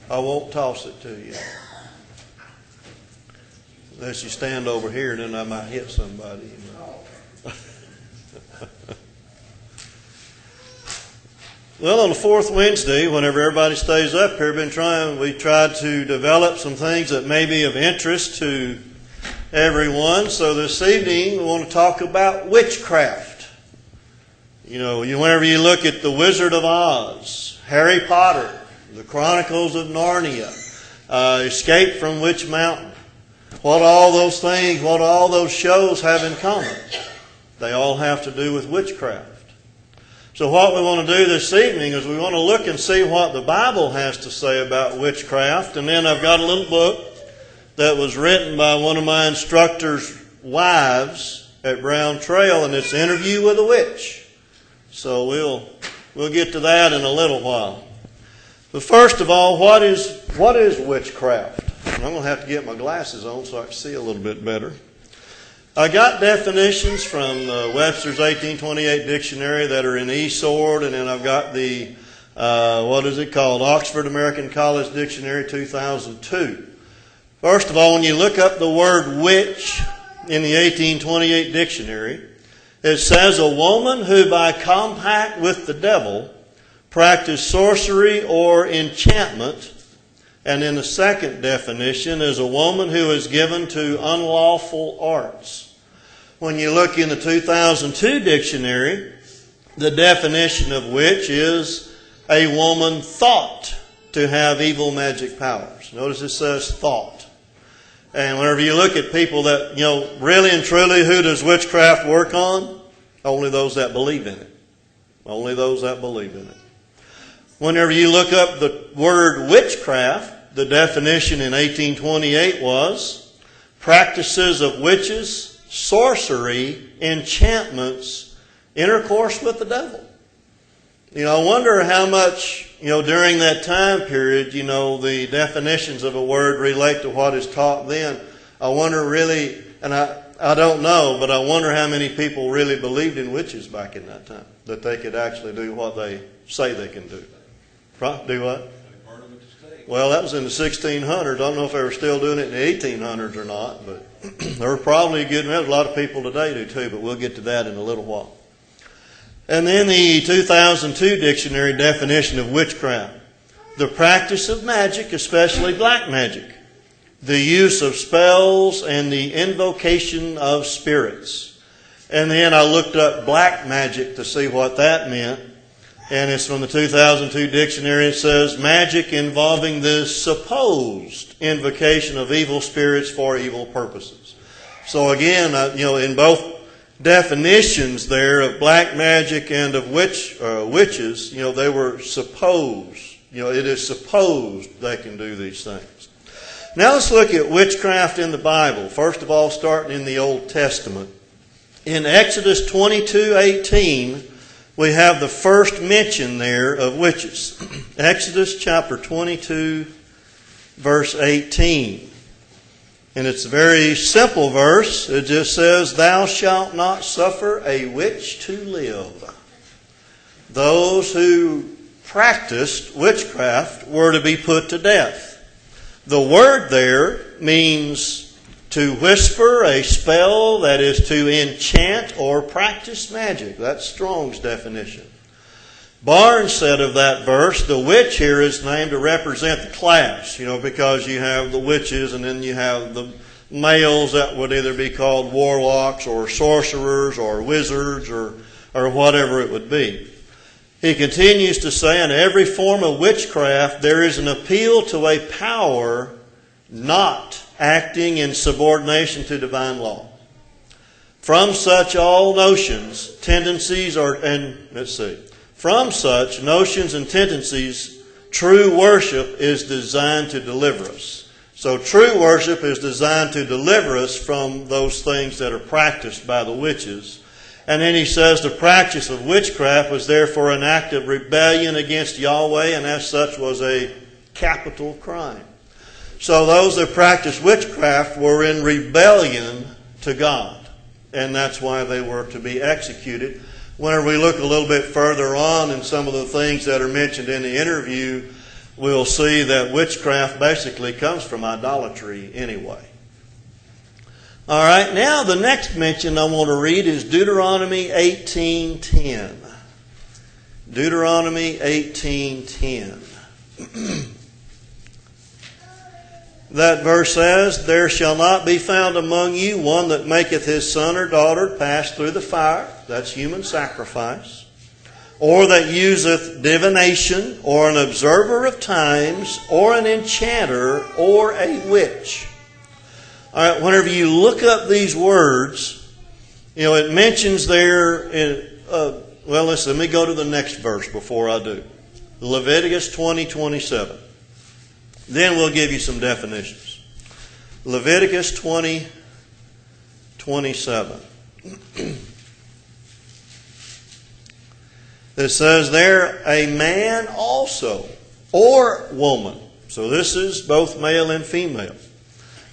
I won't toss it to you. Unless you stand over here, and then I might hit somebody. Well, on the fourth Wednesday, whenever everybody stays up here, we tried to develop some things that may be of interest to everyone. So this evening, we want to talk about witchcraft. Whenever you look at the Wizard of Oz, Harry Potter, the Chronicles of Narnia, Escape from Witch Mountain, what all those things, what all those shows have in common? They all have to do with witchcraft. So what we want to do this evening is we want to look and see what the Bible has to say about witchcraft. And then I've got a little book that was written by one of my instructor's wives at Brown Trail, and it's Interview with a Witch. So we'll get to that in a little while. But first of all, what is witchcraft? I'm going to have to get my glasses on so I can see a little bit better. I got definitions from Webster's 1828 dictionary that are in eSword, and then I've got the, Oxford American College Dictionary 2002. First of all, when you look up the word witch in the 1828 dictionary, it says a woman who by compact with the devil practiced sorcery or enchantment. And then the second definition is a woman who is given to unlawful arts. When you look in the 2002 dictionary, the definition of witch is a woman thought to have evil magic powers. Notice it says thought. And whenever you look at people that, really and truly, who does witchcraft work on? Only those that believe in it. Only those that believe in it. Whenever you look up the word witchcraft, the definition in 1828 was practices of witches, sorcery, enchantments, intercourse with the devil. I wonder how much, during that time period, the definitions of a word relate to what is taught then. I wonder really, and I don't know, but I wonder how many people really believed in witches back in that time, that they could actually do what they say they can do. Do what? Well, that was in the 1600s. I don't know if they were still doing it in the 1800s or not, but there were probably a lot of people today do too, but we'll get to that in a little while. And then the 2002 dictionary definition of witchcraft: the practice of magic, especially black magic, the use of spells, and the invocation of spirits. And then I looked up black magic to see what that meant. And it's from the 2002 dictionary. It says, magic involving the supposed invocation of evil spirits for evil purposes. So again, in both definitions there of black magic and of witches, they were supposed. It is supposed they can do these things. Now let's look at witchcraft in the Bible. First of all, starting in the Old Testament. In Exodus 22:18, we have the first mention there of witches. Exodus chapter 22, verse 18. And it's a very simple verse. It just says, "Thou shalt not suffer a witch to live." Those who practiced witchcraft were to be put to death. The word there means to whisper a spell, that is to enchant or practice magic. That's Strong's definition. Barnes said of that verse, the witch here is named to represent the class, because you have the witches and then you have the males that would either be called warlocks or sorcerers or wizards or whatever it would be. He continues to say, in every form of witchcraft there is an appeal to a power not acting in subordination to divine law. From such all notions, tendencies from such notions and tendencies, true worship is designed to deliver us. So true worship is designed to deliver us from those things that are practiced by the witches. And then he says the practice of witchcraft was therefore an act of rebellion against Yahweh, and as such was a capital crime. So those that practiced witchcraft were in rebellion to God. And that's why they were to be executed. Whenever we look a little bit further on in some of the things that are mentioned in the interview, we'll see that witchcraft basically comes from idolatry anyway. All right, now the next mention I want to read is Deuteronomy 18:10. Deuteronomy 18:10. That verse says, "There shall not be found among you one that maketh his son or daughter pass through the fire," that's human sacrifice, "or that useth divination, or an observer of times, or an enchanter, or a witch." All right, whenever you look up these words, it mentions there let me go to the next verse before I do. Leviticus 20:27. Then we'll give you some definitions. Leviticus 20:27. It says there, "A man also, or woman," so this is both male and female,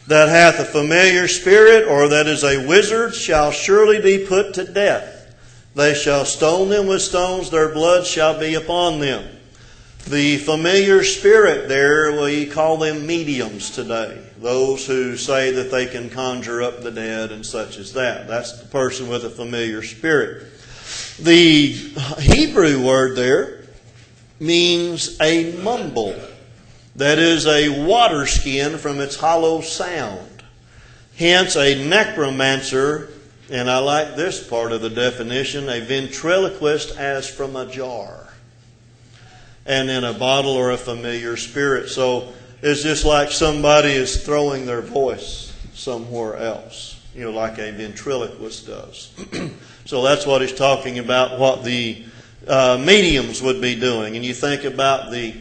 "that hath a familiar spirit, or that is a wizard, shall surely be put to death. They shall stone them with stones, their blood shall be upon them." The familiar spirit there, we call them mediums today. Those who say that they can conjure up the dead and such as that. That's the person with a familiar spirit. The Hebrew word there means a mumble. That is a water skin from its hollow sound. Hence a necromancer, and I like this part of the definition, a ventriloquist as from a jar. And in a bottle or a familiar spirit. So it's just like somebody is throwing their voice somewhere else, like a ventriloquist does. So that's what he's talking about, what the mediums would be doing. And you think about the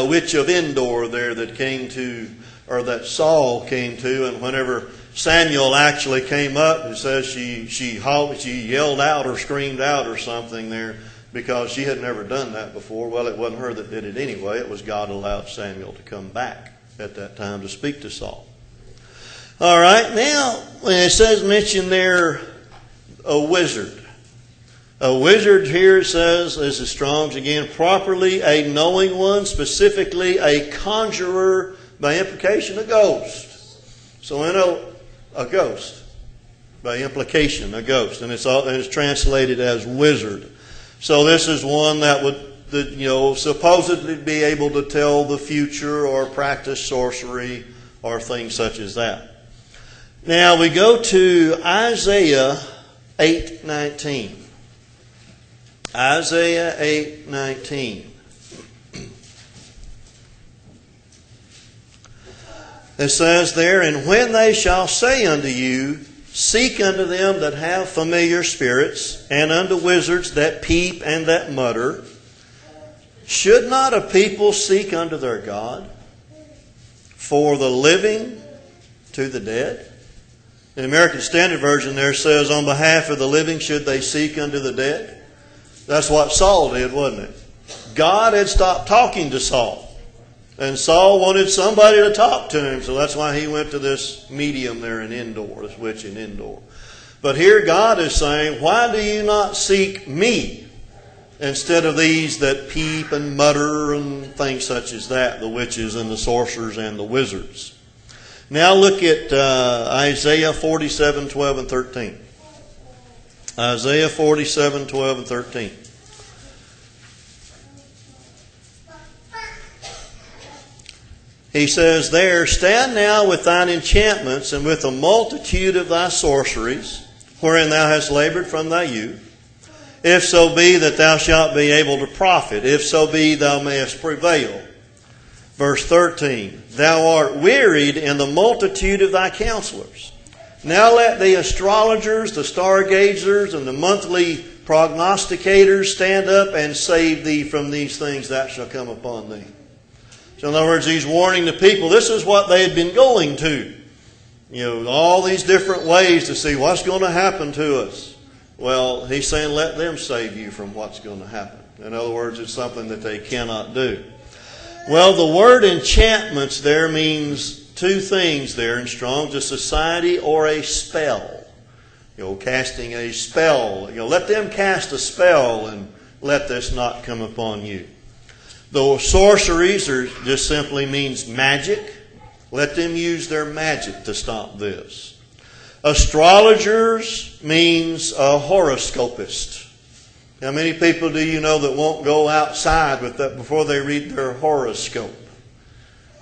Witch of Endor there that came to, or that Saul came to, and whenever Samuel actually came up, it says she yelled out or screamed out or something there, because she had never done that before. Well, it wasn't her that did it anyway. It was God allowed Samuel to come back at that time to speak to Saul. All right, now, when it says mention there a wizard. A wizard here, it says, this is Strong's again, properly a knowing one, specifically a conjurer, by implication a ghost. So a ghost, by implication a ghost. And it's translated as wizard. So this is one that would, supposedly be able to tell the future or practice sorcery or things such as that. Now we go to Isaiah 8:19. Isaiah 8:19. It says there, "And when they shall say unto you, seek unto them that have familiar spirits, and unto wizards that peep and that mutter, should not a people seek unto their God? For the living to the dead." The American Standard Version there says, "On behalf of the living should they seek unto the dead." That's what Saul did, wasn't it? God had stopped talking to Saul. And Saul wanted somebody to talk to him, so that's why he went to this medium there in Endor, this witch in Endor. But here God is saying, why do you not seek me instead of these that peep and mutter and things such as that, the witches and the sorcerers and the wizards? Now look at Isaiah 47:12 and 13. Isaiah 47:12 and 13. He says there, "Stand now with thine enchantments and with a multitude of thy sorceries, wherein thou hast labored from thy youth, if so be that thou shalt be able to profit, if so be thou mayest prevail." Verse 13, "Thou art wearied in the multitude of thy counselors. Now let the astrologers, the stargazers, and the monthly prognosticators stand up and save thee from these things that shall come upon thee." So in other words, he's warning the people, this is what they had been going to. All these different ways to see what's going to happen to us. Well, he's saying let them save you from what's going to happen. In other words, it's something that they cannot do. Well, the word enchantments there means two things there in Strong's: a society or a spell. Casting a spell. Let them cast a spell and let this not come upon you. The sorceries just simply means magic. Let them use their magic to stop this. Astrologers means a horoscopist. How many people do you know that won't go outside with that before they read their horoscope?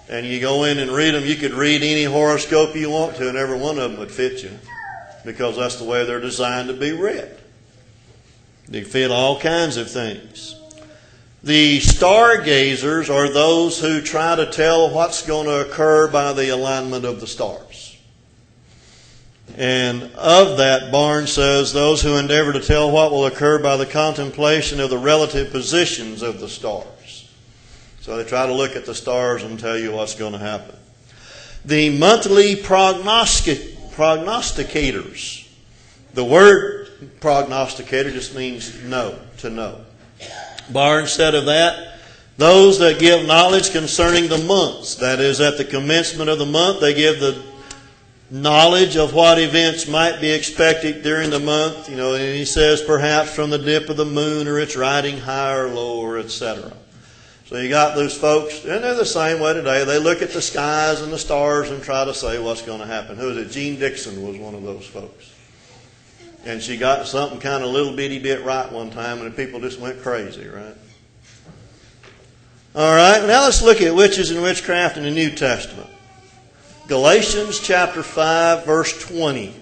And you go in and read them. You could read any horoscope you want to, and every one of them would fit you, because that's the way they're designed to be read. They fit all kinds of things. The stargazers are those who try to tell what's going to occur by the alignment of the stars. And of that, Barnes says, those who endeavor to tell what will occur by the contemplation of the relative positions of the stars. So they try to look at the stars and tell you what's going to happen. The monthly prognosticators. The word prognosticator just means know, to know. Barnes said of that, those that give knowledge concerning the months. That is, at the commencement of the month, they give the knowledge of what events might be expected during the month. And he says perhaps from the dip of the moon, or its riding high or low, or etc. So you got those folks, and they're the same way today. They look at the skies and the stars and try to say what's going to happen. Who is it? Jean Dixon was one of those folks. And she got something kind of little bitty bit right one time, and the people just went crazy, right? All right, now let's look at witches and witchcraft in the New Testament. Galatians chapter 5, verse 20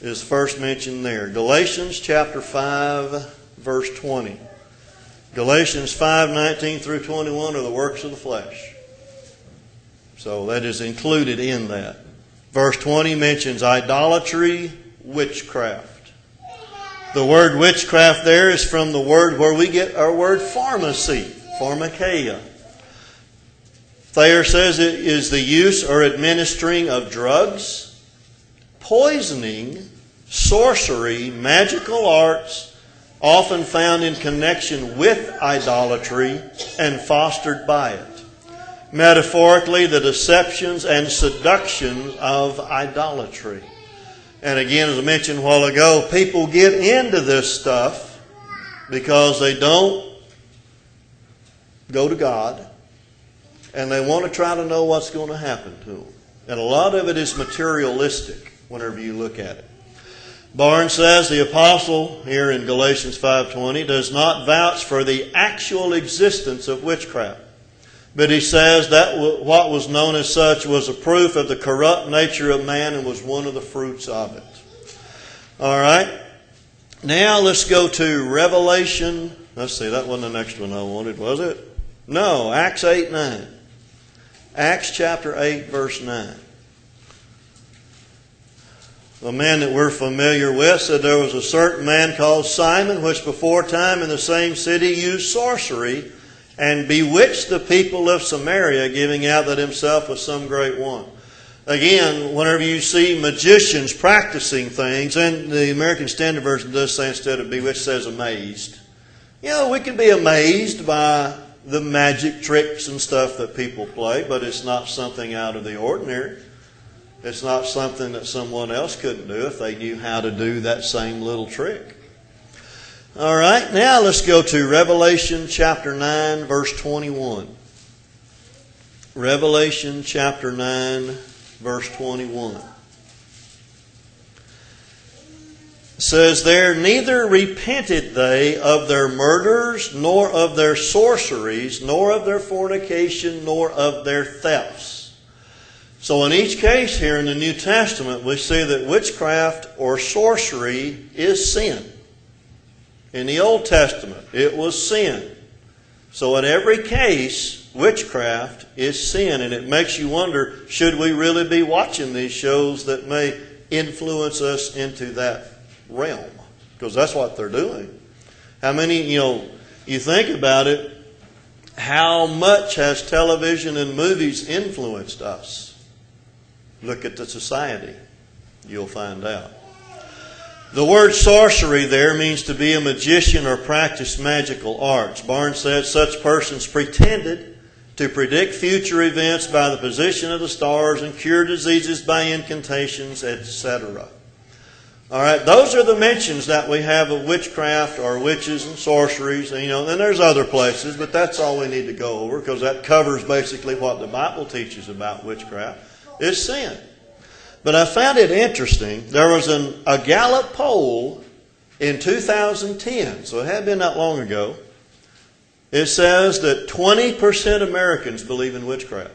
is first mentioned there. Galatians chapter 5, verse 20. Galatians 5:19 through 21 are the works of the flesh. So that is included in that. Verse 20 mentions idolatry, witchcraft. The word witchcraft there is from the word where we get our word pharmacy, pharmakeia. Thayer says it is the use or administering of drugs, poisoning, sorcery, magical arts, often found in connection with idolatry and fostered by it. Metaphorically, the deceptions and seductions of idolatry. And again, as I mentioned a while ago, people get into this stuff because they don't go to God, and they want to try to know what's going to happen to them. And a lot of it is materialistic whenever you look at it. Barnes says the apostle here in Galatians 5:20 does not vouch for the actual existence of witchcraft. But he says that what was known as such was a proof of the corrupt nature of man and was one of the fruits of it. All right. Now let's go to Revelation. Let's see, that wasn't the next one I wanted, was it? No, Acts 8:9. Acts chapter 8, verse 9. The man that we're familiar with said there was a certain man called Simon, which before time in the same city used sorcery, and bewitched the people of Samaria, giving out that himself was some great one. Again, whenever you see magicians practicing things, and the American Standard Version does say instead of bewitched, says amazed. We can be amazed by the magic tricks and stuff that people play, but it's not something out of the ordinary. It's not something that someone else couldn't do if they knew how to do that same little trick. All right, now let's go to Revelation chapter 9, verse 21. Revelation chapter 9, verse 21. It says there, neither repented they of their murders, nor of their sorceries, nor of their fornication, nor of their thefts. So in each case here in the New Testament, we see that witchcraft or sorcery is sin. In the Old Testament, it was sin. So in every case, witchcraft is sin. And it makes you wonder, should we really be watching these shows that may influence us into that realm? Because that's what they're doing. How many, you think about it, how much has television and movies influenced us? Look at the society. You'll find out. The word sorcery there means to be a magician or practice magical arts. Barnes said such persons pretended to predict future events by the position of the stars and cure diseases by incantations, etc. All right, those are the mentions that we have of witchcraft or witches and sorceries. And there's other places, but that's all we need to go over because that covers basically what the Bible teaches about witchcraft is sin. But I found it interesting. There was a Gallup poll in 2010, so it had been that long ago. It says that 20% Americans believe in witchcraft.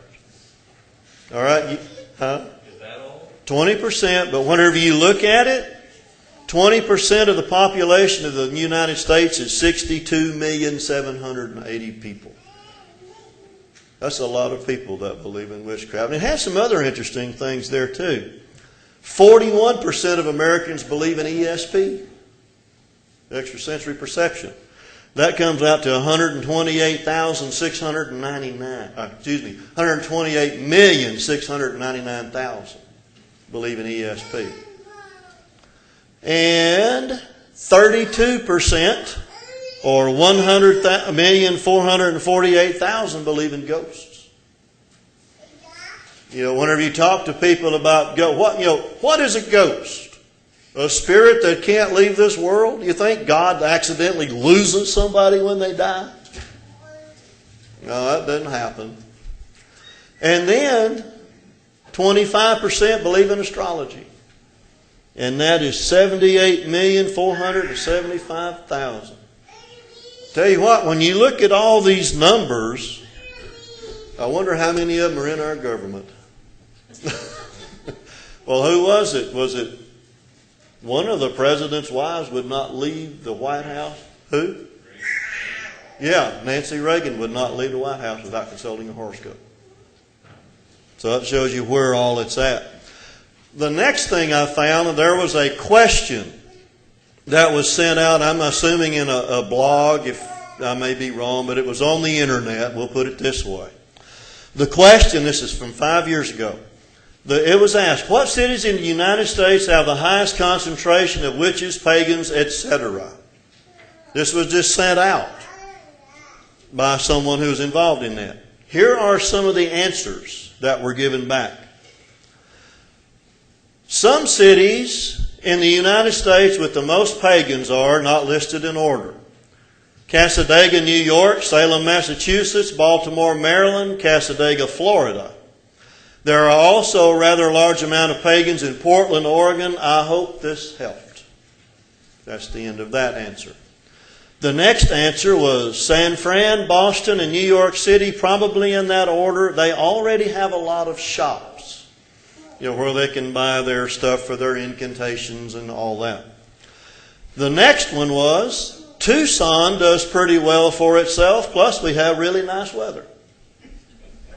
All right? Huh? Is that all? 20%, but whenever you look at it, 20% of the population of the United States is 62,780,000 people. That's a lot of people that believe in witchcraft. And it has some other interesting things there too. 41% of Americans believe in ESP, extrasensory perception. That comes out to 128,699,000 believe in ESP. And 32%, or 100,448,000 believe in ghosts. Whenever you talk to people about what is a ghost? A spirit that can't leave this world? You think God accidentally loses somebody when they die? No, that doesn't happen. And then 25% believe in astrology. And that is 78,475,000. Tell you what, when you look at all these numbers, I wonder how many of them are in our government. Well, who was it? Was it one of the president's wives would not leave the White House? Who? Yeah, Nancy Reagan would not leave the White House without consulting a horoscope. So that shows you where all it's at. The next thing I found, there was a question that was sent out, I'm assuming in a blog, if I may be wrong, but it was on the internet, we'll put it this way. The question, this is from 5 years ago, it was asked, what cities in the United States have the highest concentration of witches, pagans, etc.? This was just sent out by someone who was involved in that. Here are some of the answers that were given back. Some cities in the United States with the most pagans are not listed in order. Cassadaga, New York, Salem, Massachusetts, Baltimore, Maryland, Cassadaga, Florida. There are also a rather large amount of pagans in Portland, Oregon. I hope this helped. That's the end of that answer. The next answer was San Fran, Boston, and New York City, probably in that order. They already have a lot of shops, where they can buy their stuff for their incantations and all that. The next one was Tucson does pretty well for itself, plus we have really nice weather.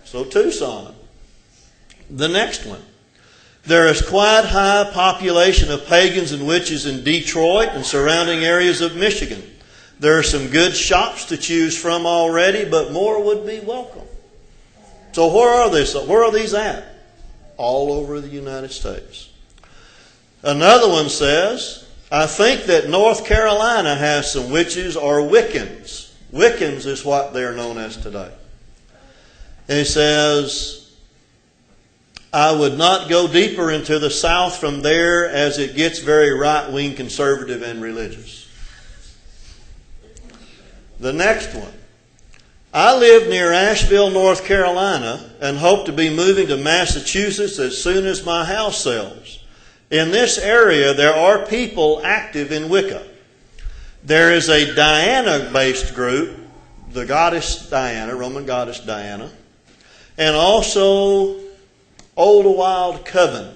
So Tucson. The next one. There is quite high population of pagans and witches in Detroit and surrounding areas of Michigan. There are some good shops to choose from already, but more would be welcome. So where are these? Where are these at? All over the United States. Another one says, I think that North Carolina has some witches or Wiccans. Wiccans is what they're known as today. And he says, I would not go deeper into the South from there as it gets very right-wing, conservative, and religious. The next one. I live near Asheville, North Carolina, and hope to be moving to Massachusetts as soon as my house sells. In this area, there are people active in Wicca. There is a Diana-based group, the goddess Diana, Roman goddess Diana, and also Old Wild Coven.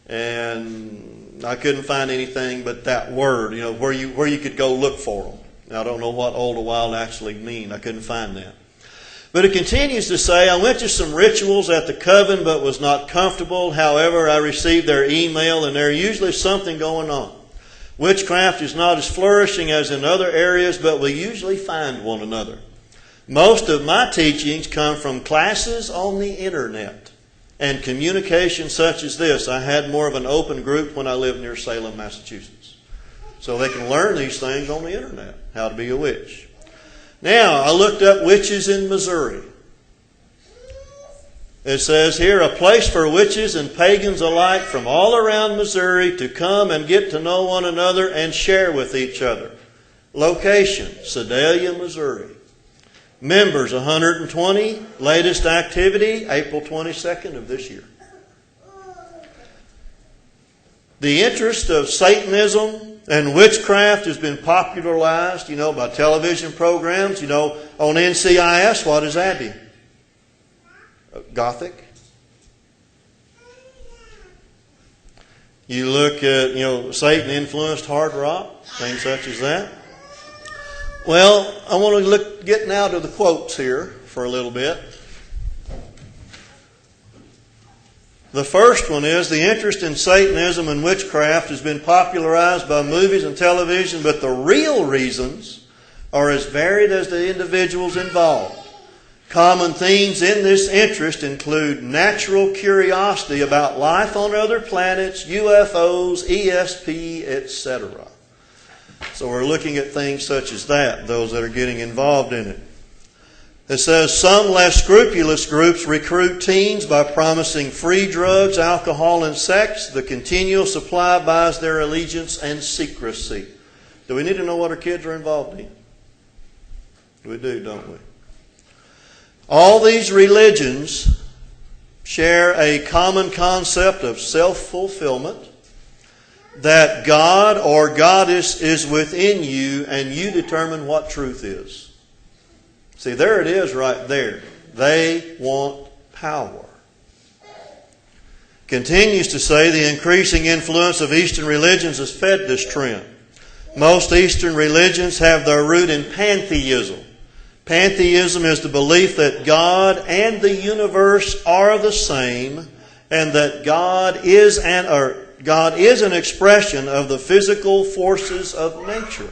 And I couldn't find anything but that word, where you could go look for them. I don't know what Old Wild actually mean. I couldn't find that. But it continues to say, I went to some rituals at the coven but was not comfortable. However, I received their email and there's usually something going on. Witchcraft is not as flourishing as in other areas, but we usually find one another. Most of my teachings come from classes on the internet and communication such as this. I had more of an open group when I lived near Salem, Massachusetts. So they can learn these things on the internet, how to be a witch. Now, I looked up witches in Missouri. It says here, a place for witches and pagans alike from all around Missouri to come and get to know one another and share with each other. Location, Sedalia, Missouri. Members, 120. Latest activity, April 22nd of this year. The interest of Satanism and witchcraft has been popularized, by television programs. On NCIS, what is that? Gothic. You look at, Satan-influenced hard rock, things such as that. Well, I want to get now to the quotes here for a little bit. The first one is, the interest in Satanism and witchcraft has been popularized by movies and television, but the real reasons are as varied as the individuals involved. Common themes in this interest include natural curiosity about life on other planets, UFOs, ESP, etc. So we're looking at things such as that, those that are getting involved in it. It says, some less scrupulous groups recruit teens by promising free drugs, alcohol, and sex. The continual supply buys their allegiance and secrecy. Do we need to know what our kids are involved in? We do, don't we? All these religions share a common concept of self-fulfillment, that God or Goddess is within you and you determine what truth is. See, there it is right there. They want power. Continues to say the increasing influence of Eastern religions has fed this trend. Most Eastern religions have their root in pantheism. Pantheism is the belief that God and the universe are the same, and that God is an expression of the physical forces of nature.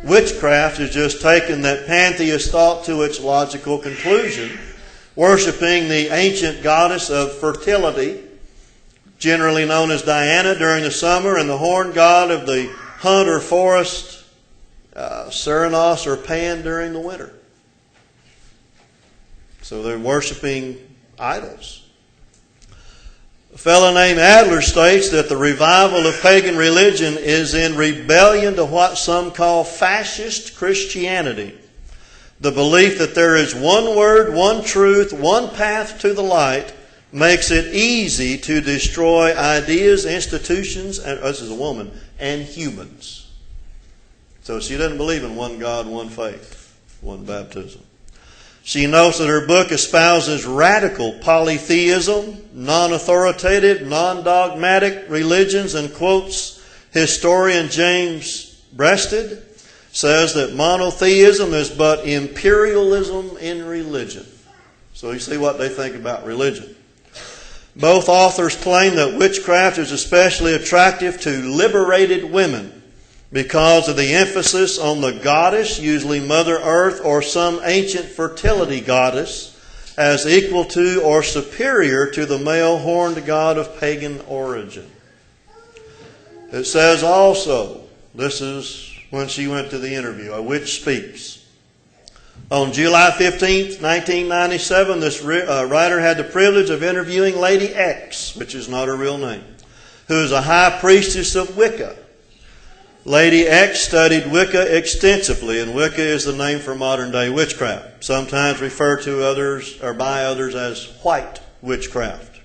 Witchcraft has just taken that pantheist thought to its logical conclusion, worshiping the ancient goddess of fertility, generally known as Diana during the summer, and the horned god of the hunt or forest, Serenos or Pan during the winter. So they're worshiping idols. A fellow named Adler states that the revival of pagan religion is in rebellion to what some call fascist Christianity. The belief that there is one word, one truth, one path to the light makes it easy to destroy ideas, institutions, and this is a woman, and humans. So she doesn't believe in one God, one faith, one baptism. She notes that her book espouses radical polytheism, non-authoritative, non-dogmatic religions, and quotes historian James Breasted, says that monotheism is but imperialism in religion. So you see what they think about religion. Both authors claim that witchcraft is especially attractive to liberated women because of the emphasis on the goddess, usually Mother Earth or some ancient fertility goddess, as equal to or superior to the male horned god of pagan origin. It says also, this is when she went to the interview, A Witch Speaks. On July 15th, 1997, this writer had the privilege of interviewing Lady X, which is not her real name, who is a high priestess of Wicca. Lady X studied Wicca extensively, and Wicca is the name for modern-day witchcraft, sometimes referred to others or by others as white witchcraft,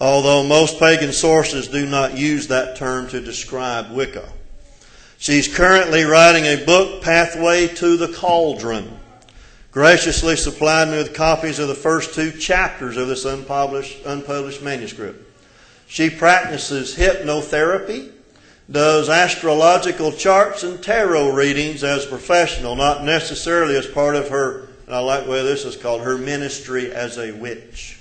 although most pagan sources do not use that term to describe Wicca. She's currently writing a book, Pathway to the Cauldron, graciously supplied me with copies of the first 2 chapters of this unpublished manuscript. She practices hypnotherapy, does astrological charts and tarot readings as a professional, not necessarily as part of her, and I like the way this is called, her ministry as a witch.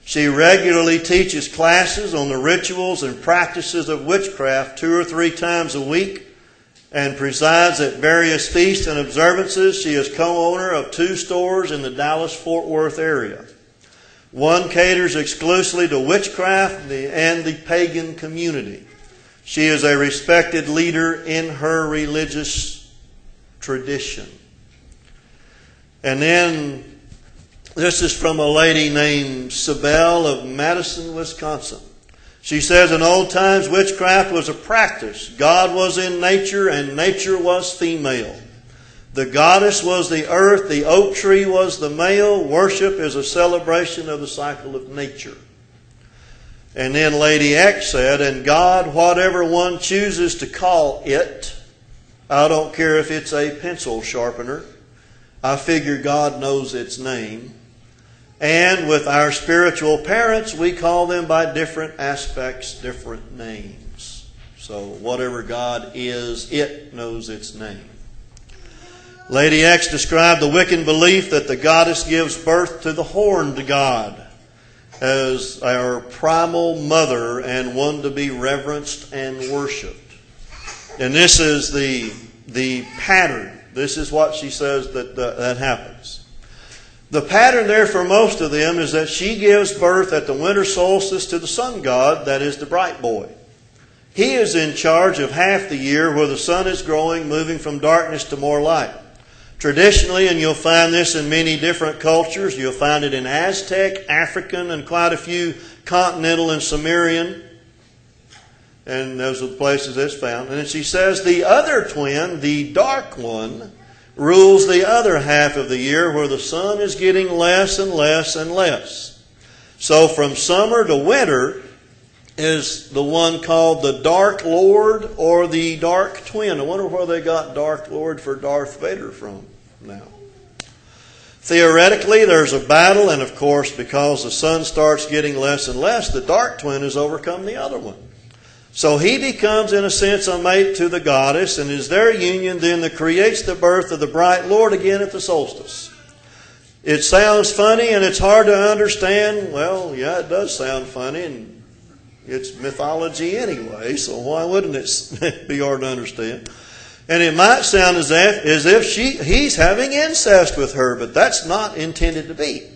She regularly teaches classes on the rituals and practices of witchcraft 2 or 3 times a week and presides at various feasts and observances. She is co-owner of 2 stores in the Dallas-Fort Worth area. One caters exclusively to witchcraft and the pagan community. She is a respected leader in her religious tradition. And then This is from a lady named Sibel of Madison, Wisconsin. She says, in old times, witchcraft was a practice. God was in nature, and nature was female. The goddess was the earth, the oak tree was the male. Worship is a celebration of the cycle of nature. And then Lady X said, and God, whatever one chooses to call it, I don't care if it's a pencil sharpener, I figure God knows its name. And with our spiritual parents, we call them by different aspects, different names. So whatever God is, it knows its name. Lady X described the Wiccan belief that the goddess gives birth to the horned god as our primal mother and one to be reverenced and worshipped. And this is the pattern. This is what she says that happens. The pattern there for most of them is that she gives birth at the winter solstice to the sun god, that is the bright boy. He is in charge of half the year where the sun is growing, moving from darkness to more light. Traditionally, and you'll find this in many different cultures, you'll find it in Aztec, African, and quite a few continental and Sumerian. And those are the places it's found. And then she says the other twin, the dark one, rules the other half of the year where the sun is getting less and less and less. So from summer to winter is the one called the Dark Lord or the Dark Twin. I wonder where they got Dark Lord for Darth Vader from now. Theoretically, there's a battle, and of course, because the sun starts getting less and less, the Dark Twin has overcome the other one. So he becomes, in a sense, a mate to the goddess, and is their union then that creates the birth of the bright Lord again at the solstice. It sounds funny and it's hard to understand. Well, yeah, it does sound funny, and it's mythology anyway, so why wouldn't it be hard to understand? And it might sound as if he's having incest with her, but that's not intended to be.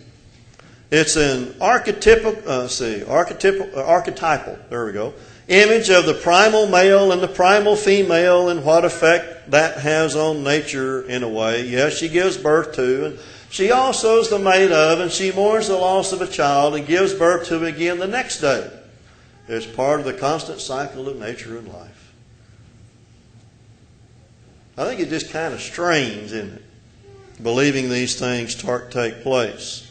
It's an archetypal, there we go, image of the primal male and the primal female and what effect that has on nature in a way. Yes, she gives birth to, and she also is the mate of, and she mourns the loss of a child and gives birth to again the next day. It's part of the constant cycle of nature and life. I think it's just kind of strange, isn't it? Believing these things take place.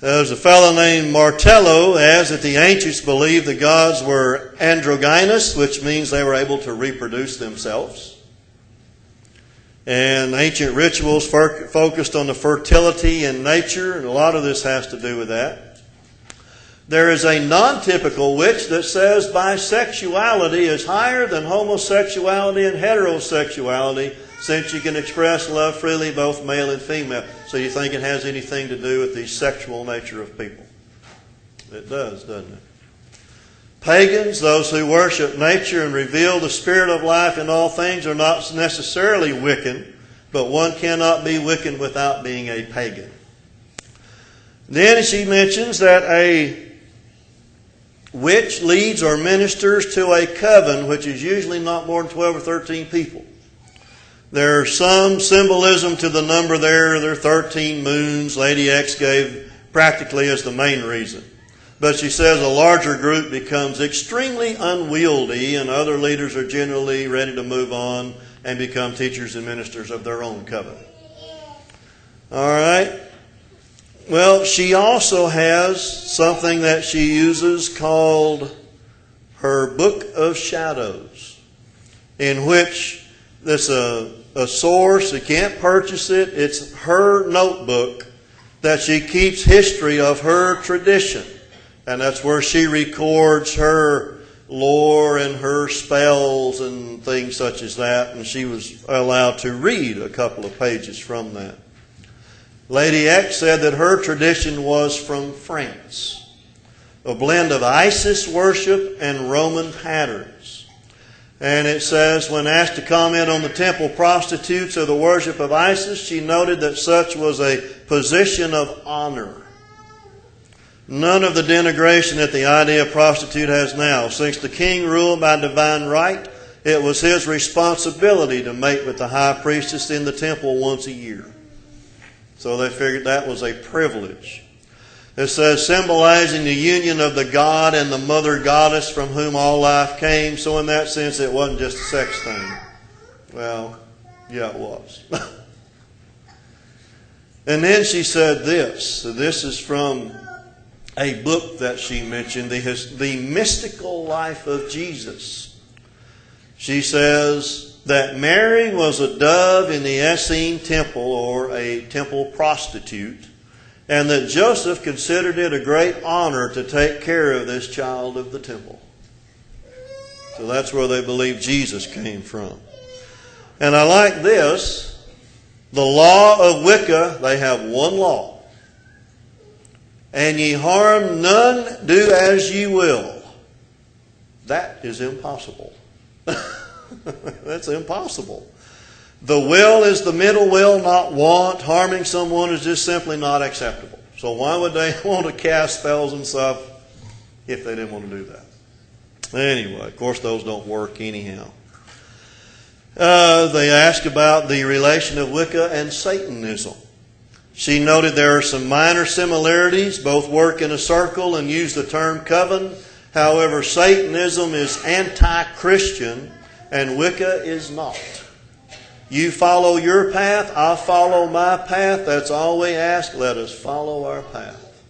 There's a fellow named Martello as that the ancients believed the gods were androgynous, which means they were able to reproduce themselves. And ancient rituals focused on the fertility in nature, and a lot of this has to do with that. There is a non-typical witch that says bisexuality is higher than homosexuality and heterosexuality, since you can express love freely, both male and female. So you think it has anything to do with the sexual nature of people? It does, doesn't it? Pagans, those who worship nature and reveal the spirit of life in all things, are not necessarily Wiccan, but one cannot be Wiccan without being a pagan. Then she mentions that a witch leads or ministers to a coven, which is usually not more than 12 or 13 people. There's some symbolism to the number there. There are 13 moons. Lady X gave practically as the main reason. But she says a larger group becomes extremely unwieldy, and other leaders are generally ready to move on and become teachers and ministers of their own coven. All right. Well, she also has something that she uses called her Book of Shadows, in which there's a source. You can't purchase it. It's her notebook that she keeps history of her tradition. And that's where she records her lore and her spells and things such as that. And she was allowed to read a couple of pages from that. Lady X said that her tradition was from France, a blend of Isis worship and Roman patterns. And it says, when asked to comment on the temple prostitutes or the worship of Isis, she noted that such was a position of honor. None of the denigration that the idea of prostitute has now. Since the king ruled by divine right, it was his responsibility to mate with the high priestess in the temple once a year. So they figured that was a privilege. It says, symbolizing the union of the God and the mother goddess from whom all life came. So in that sense, it wasn't just a sex thing. Well, yeah, it was. And then she said this. So this is from a book that she mentioned, The Mystical Life of Jesus. She says that Mary was a dove in the Essene temple, or a temple prostitute, and that Joseph considered it a great honor to take care of this child of the temple. So that's where they believe Jesus came from. And I like this. The law of Wicca, they have one law. And ye harm none, do as ye will. That is impossible. That's impossible. The will is the middle will, not want. Harming someone is just simply not acceptable. So why would they want to cast spells and stuff if they didn't want to do that? Anyway, of course those don't work anyhow. They ask about the relation of Wicca and Satanism. She noted there are some minor similarities. Both work in a circle and use the term coven. However, Satanism is anti-Christian and Wicca is not. You follow your path, I follow my path. That's all we ask. Let us follow our path.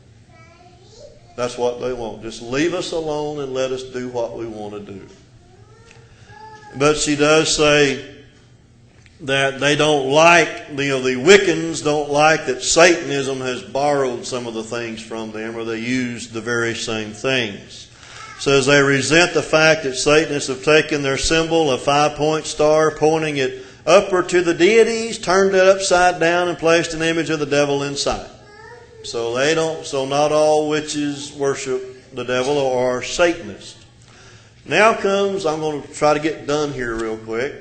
That's what they want. Just leave us alone and let us do what we want to do. But she does say that they don't like, the Wiccans don't like that Satanism has borrowed some of the things from them, or they use the very same things. Says they resent the fact that Satanists have taken their symbol, a 5-point star, pointing it upward to the deities, turned it upside down, and placed an image of the devil inside. So not all witches worship the devil or are Satanists. Now comes, I'm going to try to get done here real quick.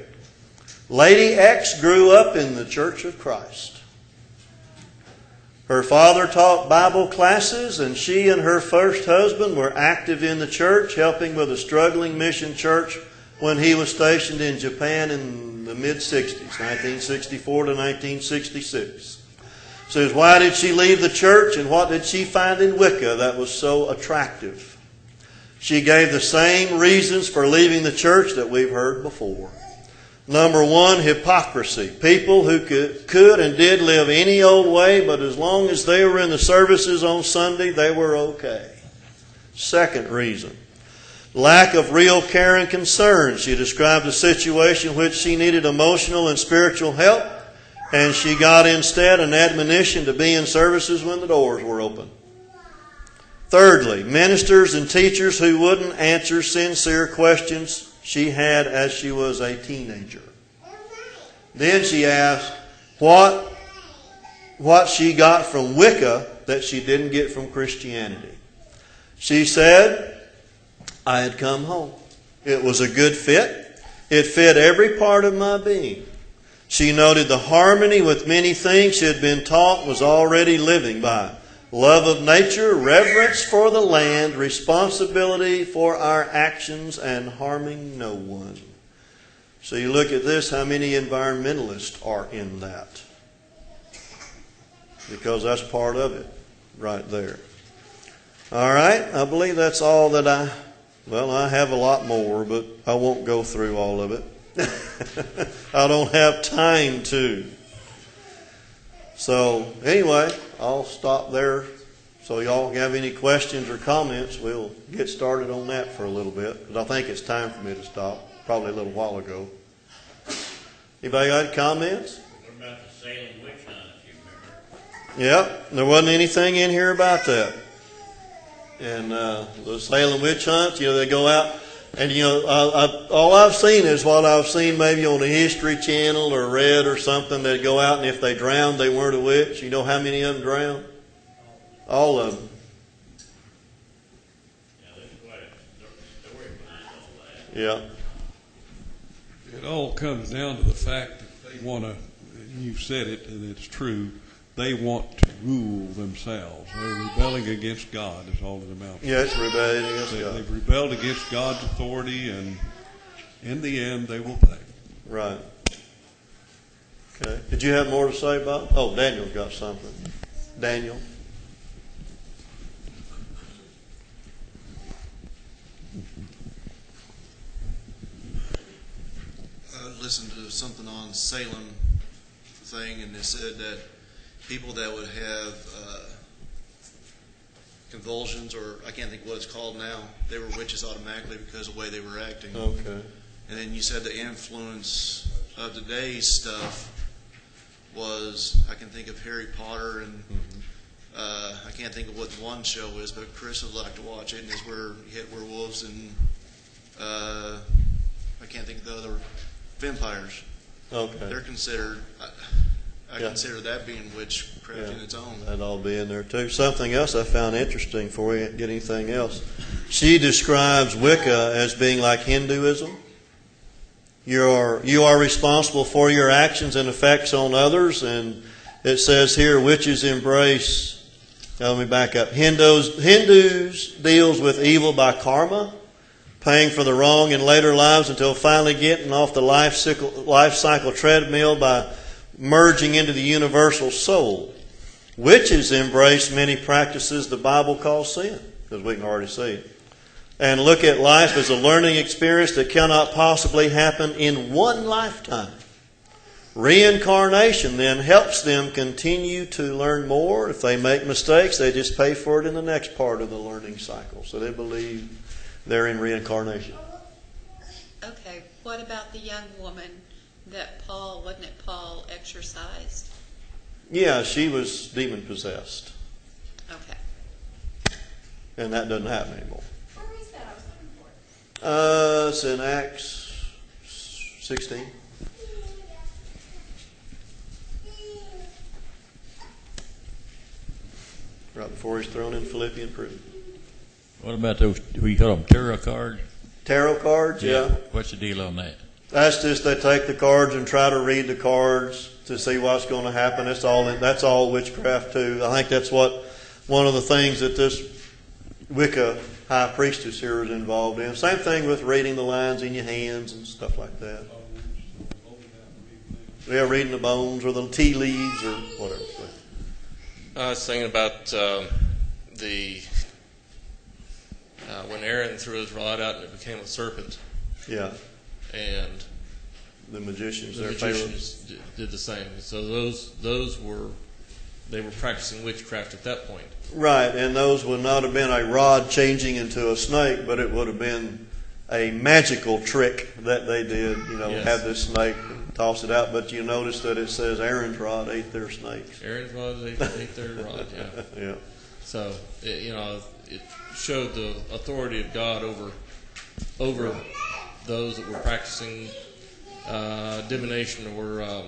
Lady X grew up in the Church of Christ. Her father taught Bible classes, and she and her first husband were active in the church, helping with a struggling mission church when he was stationed in Japan in the mid-60s, 1964 to 1966. Says, why did she leave the church, and what did she find in Wicca that was so attractive? She gave the same reasons for leaving the church that we've heard before. Number one, hypocrisy. People who could and did live any old way, but as long as they were in the services on Sunday, they were okay. Second reason, lack of real care and concern. She described a situation in which she needed emotional and spiritual help, and she got instead an admonition to be in services when the doors were open. Thirdly, ministers and teachers who wouldn't answer sincere questions she had as she was a teenager. Then she asked what she got from Wicca that she didn't get from Christianity. She said, I had come home. It was a good fit. It fit every part of my being. She noted the harmony with many things she had been taught, was already living by. Love of nature, reverence for the land, responsibility for our actions, and harming no one. So you look at this, how many environmentalists are in that? Because that's part of it right there. All right, I believe that's all that I have a lot more, but I won't go through all of it. I don't have time to. So anyway, I'll stop there. So y'all have any questions or comments, we'll get started on that for a little bit. Because I think it's time for me to stop, probably a little while ago. Anybody got comments? What about the Salem witch hunt, if you remember? Yep, there wasn't anything in here about that. And the Salem witch hunts, they go out. And, all I've seen is what I've seen maybe on the History Channel or read or something. They'd go out, and if they drowned, they weren't a witch. You know how many of them drowned? All of them. Yeah, there's quite a story behind all that. Yeah. It all comes down to the fact that they want to, you said it, and it's true, they want to rule themselves. They're rebelling against God is all it amounts to. Yeah, it's rebelling against God. They've rebelled against God's authority, and in the end, they will pay. Right. Okay. Did you have more to say, Bob? Oh, Daniel's got something. Daniel. I listened to something on Salem thing, and they said that people that would have convulsions, or I can't think what it's called now, they were witches automatically because of the way they were acting. Okay. And then you said the influence of today's stuff was, I can think of Harry Potter, and I can't think of what one show is, but Chris would like to watch it, and it's where you hit werewolves and I can't think of the other vampires. Okay. They're considered, I Yeah. consider that being witchcraft in its own. That'd all be in there too. Something else I found interesting before we get anything else. She describes Wicca as being like Hinduism. You are responsible for your actions and effects on others, and it says here witches embrace. Now let me back up. Hindus deals with evil by karma, paying for the wrong in later lives until finally getting off the life cycle treadmill by merging into the universal soul. Witches embrace many practices the Bible calls sin, because we can already see it, and look at life as a learning experience that cannot possibly happen in one lifetime. Reincarnation then helps them continue to learn more. If they make mistakes, they just pay for it in the next part of the learning cycle. So they believe they're in reincarnation. Okay, what about the young woman that wasn't it Paul exorcised? Yeah, she was demon possessed. Okay. And that doesn't happen anymore. Where is that? I was looking for it. It's in Acts 16. Right before he's thrown in Philippian prison. What about those, we call them tarot cards? Tarot cards, yeah. What's the deal on that? That's just they take the cards and try to read the cards to see what's going to happen. That's all witchcraft too. I think that's what one of the things that this Wicca high priestess here is involved in. Same thing with reading the lines in your hands and stuff like that. Yeah, reading the bones or the tea leaves or whatever. I was thinking about when Aaron threw his rod out and it became a serpent. Yeah. And the magicians, the magicians did the same. So those were practicing witchcraft at that point. Right, and those would not have been a rod changing into a snake, but it would have been a magical trick that they did. Yes. Have this snake and toss it out. But you notice that it says Aaron's rod ate their snakes. Aaron's rod ate their rod. Yeah. Yeah. So it showed the authority of God over those that were practicing divination or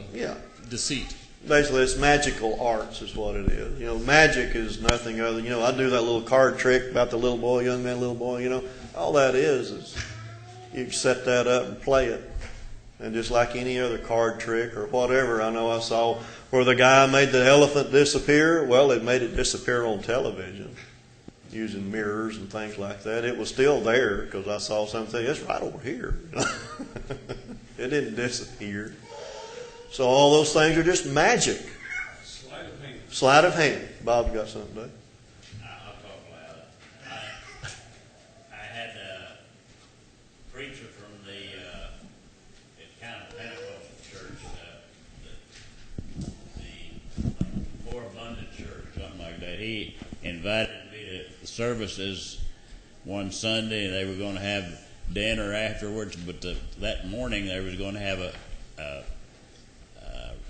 deceit. Basically, it's magical arts is what it is. Magic is nothing other than, I do that little card trick about the little boy, young man, little boy, all that is you set that up and play it. And just like any other card trick or whatever, I know I saw where the guy made the elephant disappear. Well, it made it disappear on television using mirrors and things like that. It was still there because I saw something. It's right over here. It didn't disappear. So all those things are just magic. Sleight of hand. Sleight of hand. Bob got something to say? I'll talk loud. I had a preacher from it's kind of Pentecostal church, the More Abundant Church, something like that. He invited me to services one Sunday, and they were going to have dinner afterwards, but that morning they was going to have a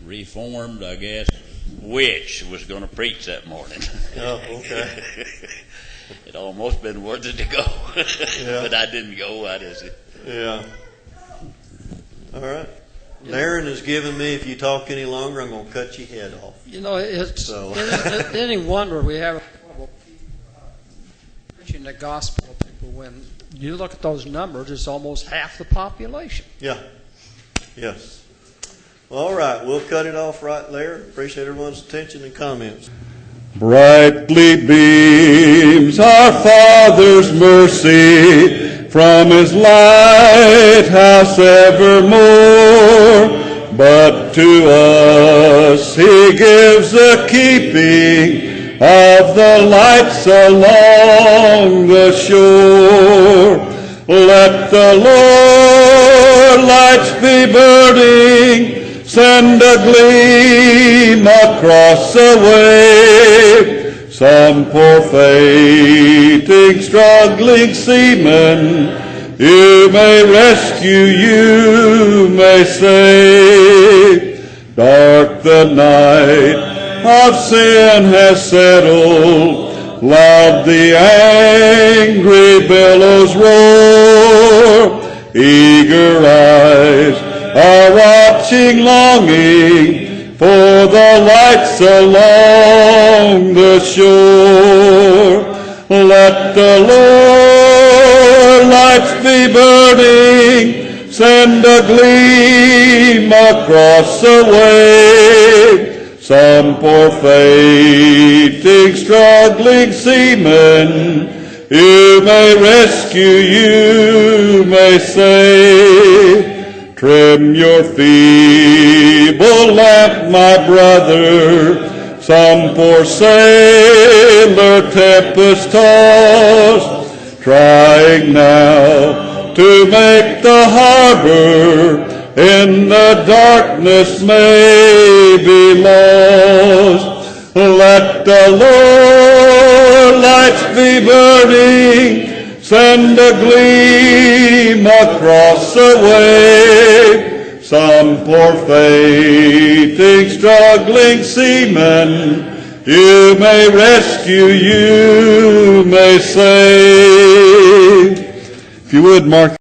Reformed, I guess, witch was going to preach that morning. Oh, okay. It almost been worth it to go, Yeah. but I didn't go. Yeah. All right. Darren has given me, if you talk any longer, I'm going to cut your head off. It's So. any wonder we have trouble preaching the gospel to people when you look at those numbers, it's almost half the population. Yeah. Yes. All right. We'll cut it off right there. Appreciate everyone's attention and comments. Brightly beams our Father's mercy from His lighthouse evermore. but to us He gives the keeping of the lights along the shore. Let the Lord lights be burning, send a gleam across the wave. Some poor fainting, struggling seaman, you may rescue, you may save. Dark the night of sin has settled, loud the angry billows roar. Eager eyes are watching, longing for the lights along the shore. Let the Lord lights be burning, send a gleam across the wave. Some poor fainting, struggling seaman, you may rescue, you may save. Trim your feeble lamp, my brother. Some poor sailor tempest tossed, trying now to make the harbor, in the darkness may be lost. Let the Lord lights be burning, send a gleam across the wave. Some poor fainting, struggling seaman, you may rescue, you may save. If you would, mark